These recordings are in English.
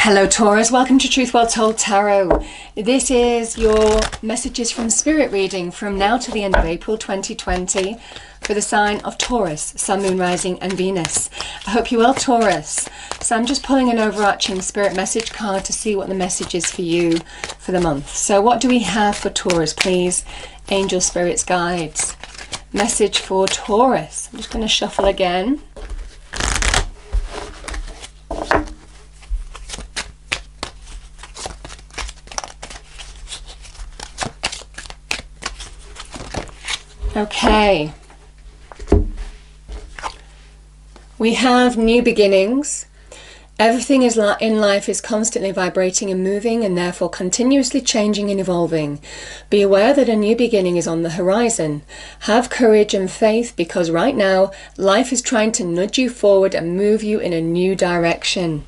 Hello Taurus, welcome to Truth Well Told Tarot. This is your messages from Spirit reading from now to the end of April 2020 for the sign of Taurus, Sun, Moon, Rising and Venus. I hope you're well, Taurus. So I'm just pulling an overarching Spirit message card to see what the message is for you for the month. So what do we have for Taurus, please? Angel, Spirits, Guides. Message for Taurus. I'm just going to shuffle again. Okay, we have new beginnings. Everything in life is constantly vibrating and moving and therefore continuously changing and evolving. Be aware that a new beginning is on the horizon. Have courage and faith because right now life is trying to nudge you forward and move you in a new direction.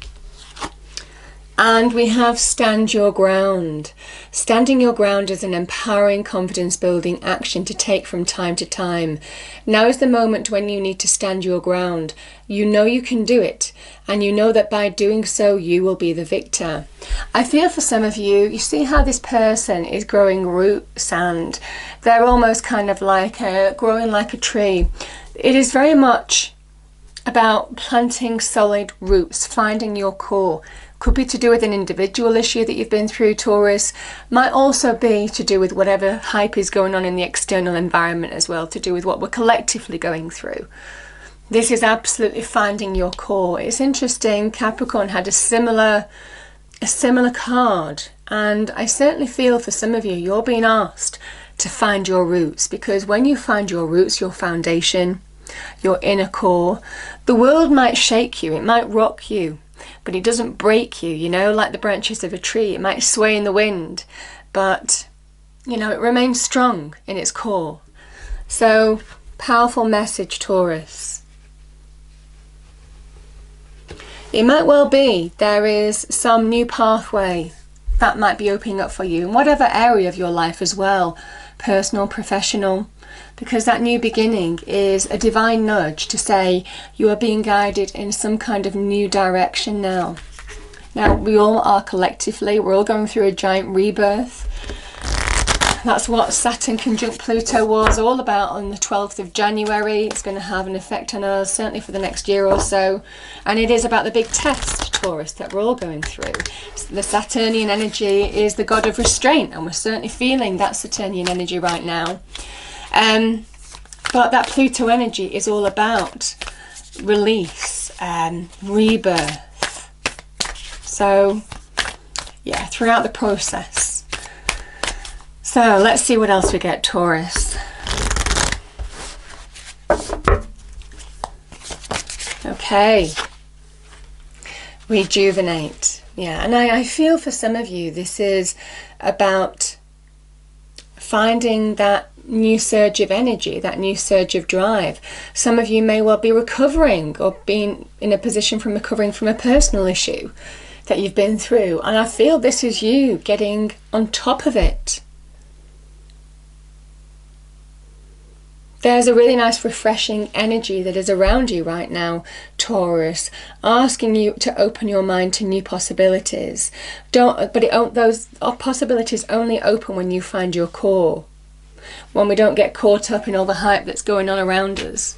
And we have stand your ground. Standing your ground is an empowering, confidence-building action to take from time to time. Now is the moment when you need to stand your ground. You know you can do it, and you know that by doing so, you will be the victor. I feel for some of you, you see how this person is growing roots and they're almost kind of like growing like a tree. It is very much about planting solid roots, finding your core. Could be to do with an individual issue that you've been through, Taurus. Might also be to do with whatever hype is going on in the external environment as well, to do with what we're collectively going through. This is absolutely finding your core. It's interesting, Capricorn had a similar card, and I certainly feel for some of you, you're being asked to find your roots, because when you find your roots, your foundation, your inner core, the world might shake you, it might rock you, but it doesn't break you, you know, like the branches of a tree. It might sway in the wind, but, you know, it remains strong in its core. So, powerful message, Taurus. It might well be there is some new pathway that might be opening up for you in whatever area of your life as well, personal, professional, because that new beginning is a divine nudge to say you are being guided in some kind of new direction now. Now, we all are collectively, we're all going through a giant rebirth. That's what Saturn conjunct Pluto was all about on the 12th of January. It's going to have an effect on us, certainly for the next year or so. And it is about the big test, Taurus, that we're all going through. The Saturnian energy is the god of restraint, and we're certainly feeling that Saturnian energy right now. But that Pluto energy is all about release, rebirth. So, yeah, throughout the process. So, let's see what else we get, Taurus. Okay. Rejuvenate. Yeah, and I feel for some of you, this is about finding that new surge of energy, that new surge of drive. Some of you may well be recovering or being in a position from recovering from a personal issue that you've been through. And I feel this is you getting on top of it. There's a really nice refreshing energy that is around you right now, Taurus, asking you to open your mind to new possibilities. Those possibilities only open when you find your core, when we don't get caught up in all the hype that's going on around us.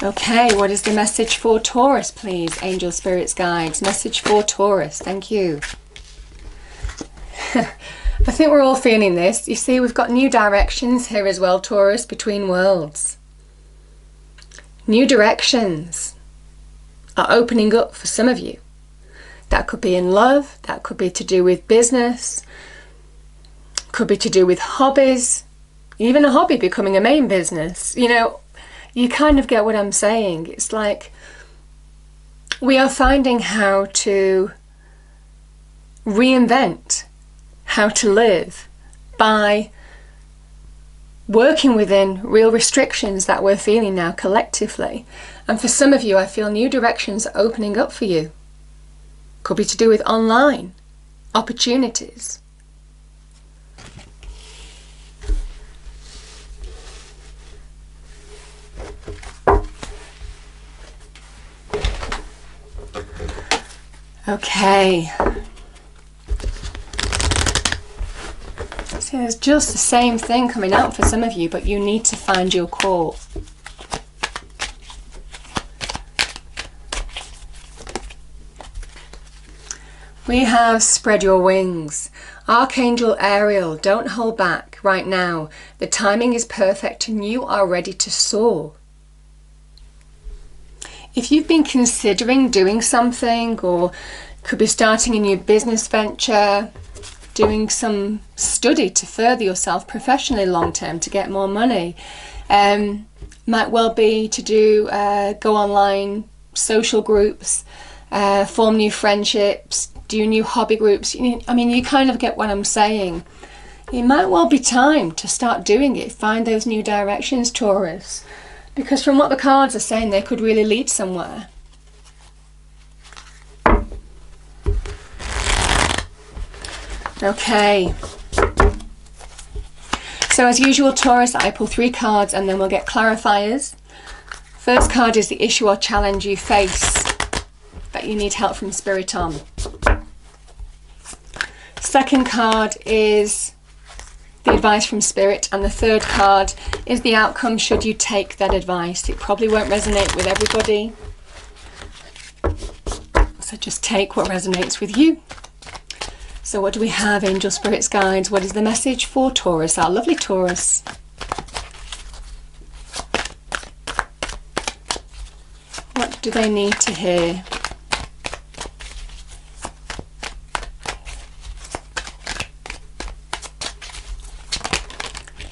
Okay, what is the message for Taurus, please? Angel, Spirits, Guides. Message for Taurus. Thank you. I think we're all feeling this. You see, we've got new directions here as well, Taurus, between worlds. New directions are opening up for some of you. That could be in love. That could be to do with business. Could be to do with hobbies. Even a hobby becoming a main business. You know, you kind of get what I'm saying. It's like we are finding how to reinvent how to live by working within real restrictions that we're feeling now collectively. And for some of you, I feel new directions are opening up for you. Could be to do with online opportunities. Okay. So there's just the same thing coming out for some of you, but you need to find your core. We have spread your wings. Archangel Ariel, don't hold back right now. The timing is perfect and you are ready to soar. If you've been considering doing something, or could be starting a new business venture, doing some study to further yourself professionally long term to get more money, might well be to do go online social groups, form new friendships, do new hobby groups. I mean, you kind of get what I'm saying. It might well be time to start doing it. Find those new directions, Taurus. Because from what the cards are saying, they could really lead somewhere. Okay. So as usual, Taurus, I pull 3 cards and then we'll get clarifiers. First card is the issue or challenge you face that you need help from Spirit on. Second card is the advice from Spirit, and the third card is the outcome should you take that advice. It probably won't resonate with everybody, so just take what resonates with you. So what do we have, Angel, Spirits, Guides? What is the message for Taurus, our lovely Taurus? What do they need to hear?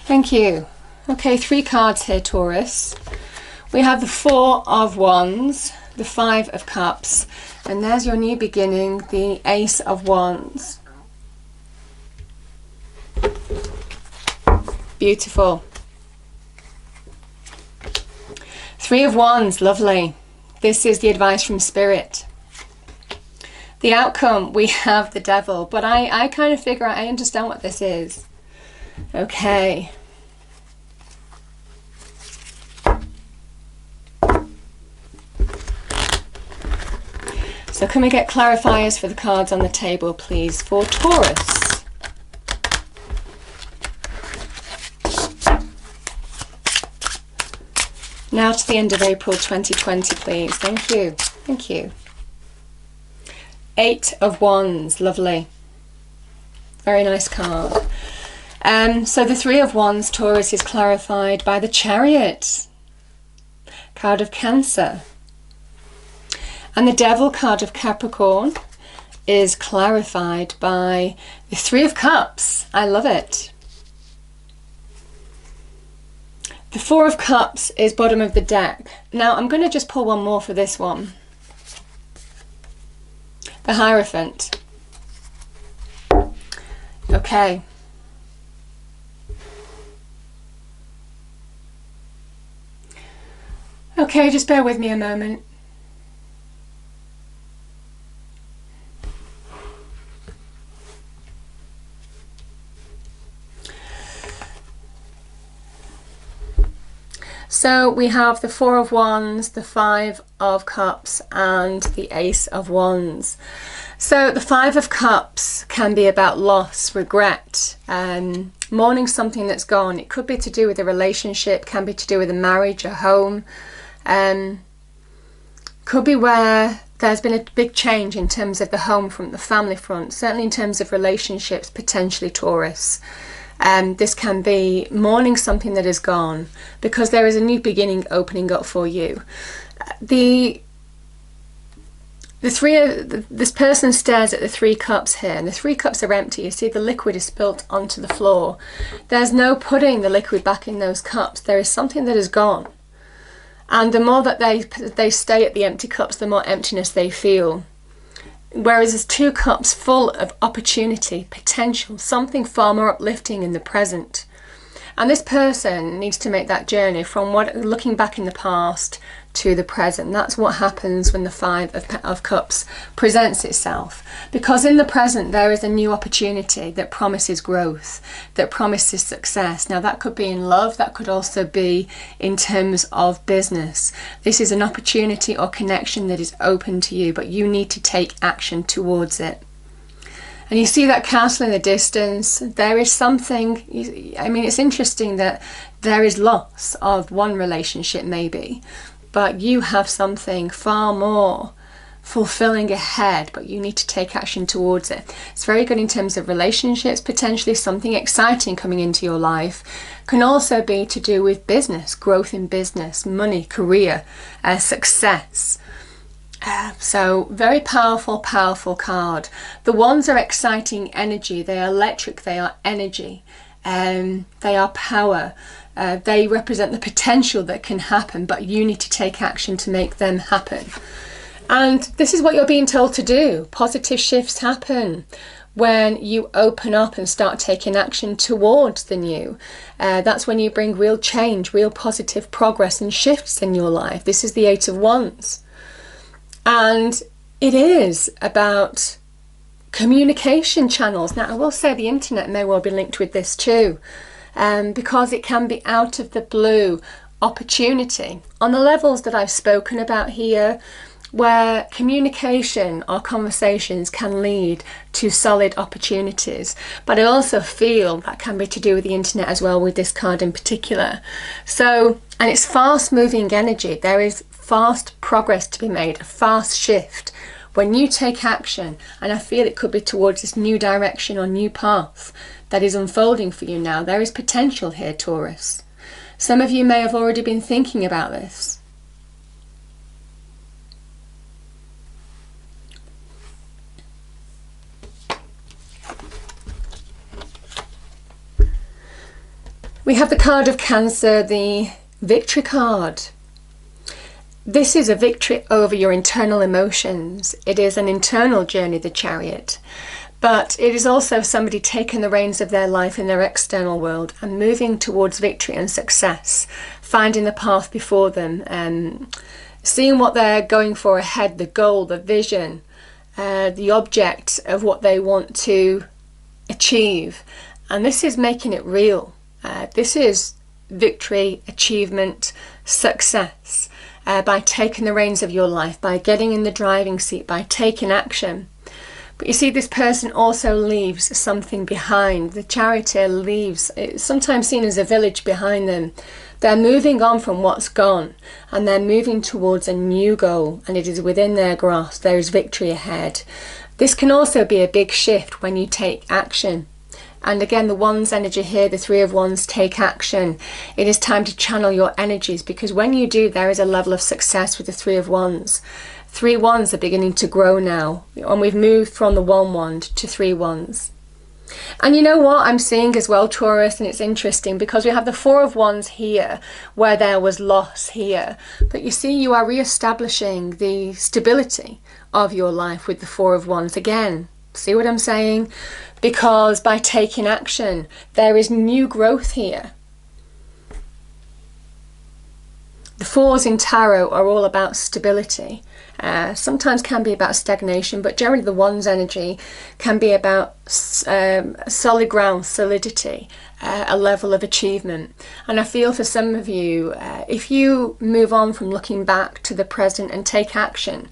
Thank you. Okay, 3 cards here, Taurus. We have the 4 of Wands, the 5 of Cups, and there's your new beginning, the Ace of Wands. Beautiful. 3 of Wands, lovely. This is the advice from Spirit. The outcome, we have the Devil, but I kind of figure I understand what this is. Okay. So can we get clarifiers for the cards on the table, please, for Taurus? Now to the end of April 2020, please. Thank you. Thank you. 8 of Wands, lovely. Very nice card. So the 3 of Wands, Taurus, is clarified by the Chariot, card of Cancer. And the Devil, card of Capricorn, is clarified by the 3 of Cups. I love it. The 4 of Cups is bottom of the deck. Now I'm going to just pull one more for this one. The Hierophant. Okay. Okay, just bear with me a moment. So we have the 4 of Wands, the 5 of Cups, and the Ace of Wands. So the 5 of Cups can be about loss, regret, mourning something that's gone. It could be to do with a relationship, can be to do with a marriage, a home. Could be where there's been a big change in terms of the home front, the family front, certainly in terms of relationships, potentially Taurus. This can be mourning something that is gone, because there is a new beginning opening up for you. This person stares at the 3 cups here, and the 3 cups are empty. You see the liquid is spilt onto the floor. There's no putting the liquid back in those cups. There is something that is gone. And the more that they stay at the empty cups, the more emptiness they feel. Whereas there's 2 cups full of opportunity, potential, something far more uplifting in the present. And this person needs to make that journey from looking back in the past to the present. That's what happens when the Five of Cups presents itself. Because in the present there is a new opportunity that promises growth, that promises success. Now that could be in love, that could also be in terms of business. This is an opportunity or connection that is open to you, but you need to take action towards it. And you see that castle in the distance. There is something, I mean, it's interesting that there is loss of one relationship maybe, but you have something far more fulfilling ahead, but you need to take action towards it. It's very good in terms of relationships, potentially something exciting coming into your life. Can also be to do with business, growth in business, money, career, success. So very powerful, powerful card. The wands are exciting energy. They are electric. They are energy. They are power. They represent the potential that can happen, but you need to take action to make them happen. And this is what you're being told to do. Positive shifts happen when you open up and start taking action towards the new. That's when you bring real change, real positive progress and shifts in your life. This is the Eight of Wands. And it is about communication channels. Now, I will say the internet may well be linked with this too, because it can be out of the blue opportunity on the levels that I've spoken about here, where communication or conversations can lead to solid opportunities. But I also feel that can be to do with the internet as well, with this card in particular. So, and it's fast moving energy. There is fast progress to be made, a fast shift. When you take action, and I feel it could be towards this new direction or new path that is unfolding for you now, there is potential here, Taurus. Some of you may have already been thinking about this. We have the card of Cancer, the Victory card. This is a victory over your internal emotions. It is an internal journey, the Chariot. But it is also somebody taking the reins of their life in their external world and moving towards victory and success, finding the path before them, seeing what they're going for ahead, the goal, the vision, the object of what they want to achieve. And this is making it real. This is victory, achievement, success. By taking the reins of your life, by getting in the driving seat, by taking action. But you see, this person also leaves something behind. The Charioteer leaves, it's sometimes seen as a village behind them. They're moving on from what's gone, and they're moving towards a new goal, and it is within their grasp. There is victory ahead. This can also be a big shift when you take action. And again, the Wands energy here, the Three of Wands, take action. It is time to channel your energies, because when you do, there is a level of success with the Three of Wands. Three wands are beginning to grow now, and we've moved from the one wand to three wands. And you know what I'm seeing as well, Taurus, and it's interesting because we have the Four of Wands here, where there was loss here. But you see, you are re-establishing the stability of your life with the Four of Wands again. See what I'm saying? Because by taking action, there is new growth here. The fours in tarot are all about stability. Sometimes can be about stagnation, but generally the Wands energy can be about solid ground, solidity, a level of achievement. And I feel for some of you, if you move on from looking back to the present and take action,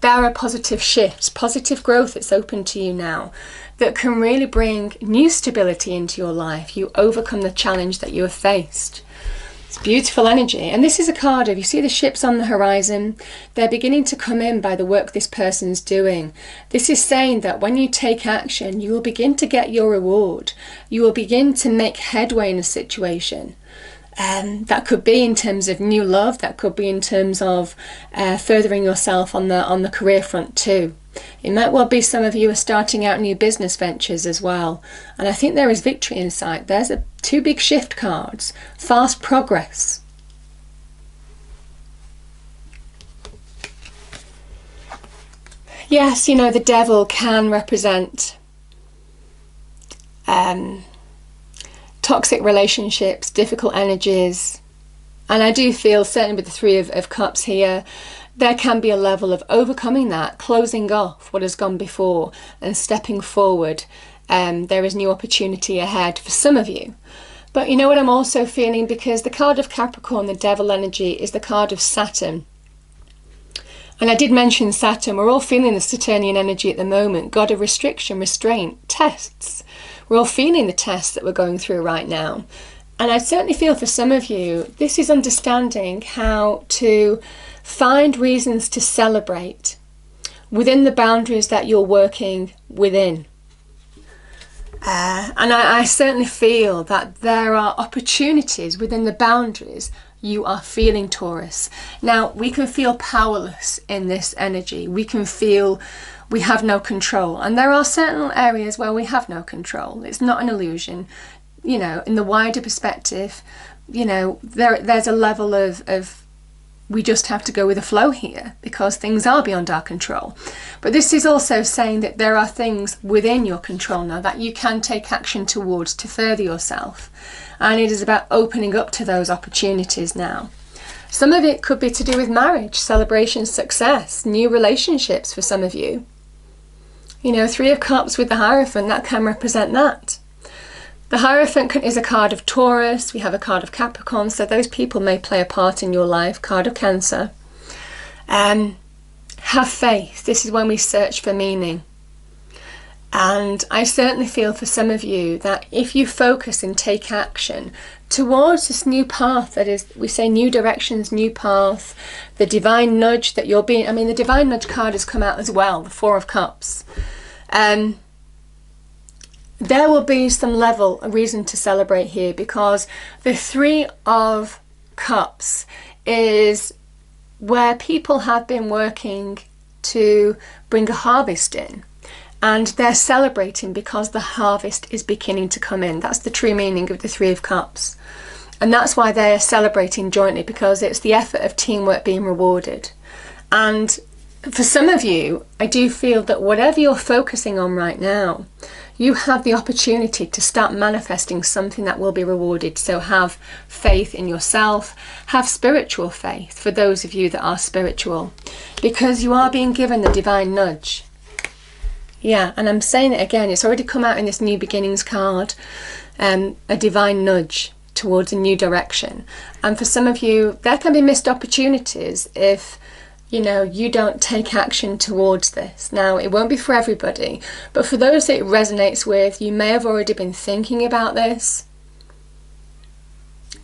there are positive shifts, positive growth that's open to you now that can really bring new stability into your life. You overcome the challenge that you have faced. It's beautiful energy. And this is a card of, you see the ships on the horizon, they're beginning to come in by the work this person's doing. This is saying that when you take action, you will begin to get your reward. You will begin to make headway in a situation. That could be in terms of new love, that could be in terms of furthering yourself on the career front too. It might well be some of you are starting out new business ventures as well. And I think there is victory in sight. There's two big shift cards. Fast progress. Yes, you know, the devil can represent toxic relationships, difficult energies. And I do feel, certainly with the Three of Cups here, there can be a level of overcoming that, closing off what has gone before and stepping forward. There is new opportunity ahead for some of you. But you know what I'm also feeling, because the card of Capricorn, the Devil energy, is the card of Saturn. And I did mention Saturn. We're all feeling the Saturnian energy at the moment. God of restriction, restraint, tests. We're all feeling the tests that we're going through right now. And I certainly feel for some of you, this is understanding how to find reasons to celebrate within the boundaries that you're working within. And I certainly feel that there are opportunities within the boundaries you are feeling, Taurus. Now, we can feel powerless in this energy. We can feel we have no control. And there are certain areas where we have no control. It's not an illusion. You know, in the wider perspective, you know, there's a level of we just have to go with the flow here because things are beyond our control. But this is also saying that there are things within your control now that you can take action towards to further yourself. And it is about opening up to those opportunities now. Some of it could be to do with marriage, celebration, success, new relationships for some of you. You know, Three of Cups with the Hierophant, that can represent that. The Hierophant is a card of Taurus. We have a card of Capricorn, so those people may play a part in your life. Card of Cancer. Have faith. This is when we search for meaning. And I certainly feel for some of you that if you focus and take action towards this new path, that is, we say new directions, new path, the divine nudge that you're being, I mean, the divine nudge card has come out as well, the Four of Cups. There will be some level, a reason to celebrate here, because the Three of Cups is where people have been working to bring a harvest in. And they're celebrating because the harvest is beginning to come in. That's the true meaning of the Three of Cups. And that's why they're celebrating jointly, because it's the effort of teamwork being rewarded. And for some of you, I do feel that whatever you're focusing on right now, you have the opportunity to start manifesting something that will be rewarded. So have faith in yourself, have spiritual faith for those of you that are spiritual, because you are being given the divine nudge. Yeah, and I'm saying it again, it's already come out in this New Beginnings card, a divine nudge towards a new direction. And for some of you, there can be missed opportunities if, you know, you don't take action towards this. Now, it won't be for everybody, but for those that it resonates with, you may have already been thinking about this.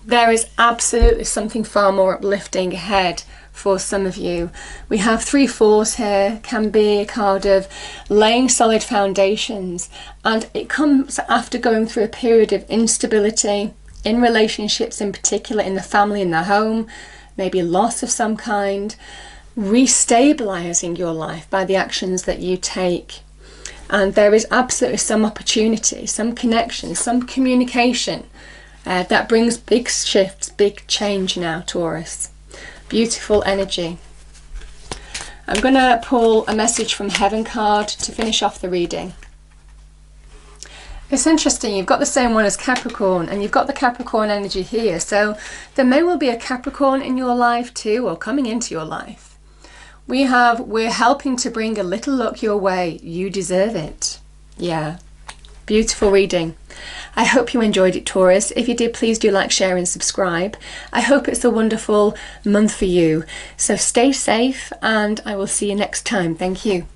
There is absolutely something far more uplifting ahead for some of you. We have 3 fours here, can be a card of laying solid foundations, and it comes after going through a period of instability in relationships, in particular in the family, in the home, maybe loss of some kind, restabilizing your life by the actions that you take. And there is absolutely some opportunity, some connection, some communication that brings big shifts, big change now, Taurus. Beautiful energy. I'm going to pull a message from Heaven card to finish off the reading. It's interesting, you've got the same one as Capricorn, and you've got the Capricorn energy here, so there may well be a Capricorn in your life too, or coming into your life. We're helping to bring a little luck your way. You deserve it. Yeah. Beautiful reading. I hope you enjoyed it, Taurus. If you did, please do like, share and subscribe. I hope it's a wonderful month for you. So stay safe, and I will see you next time. Thank you.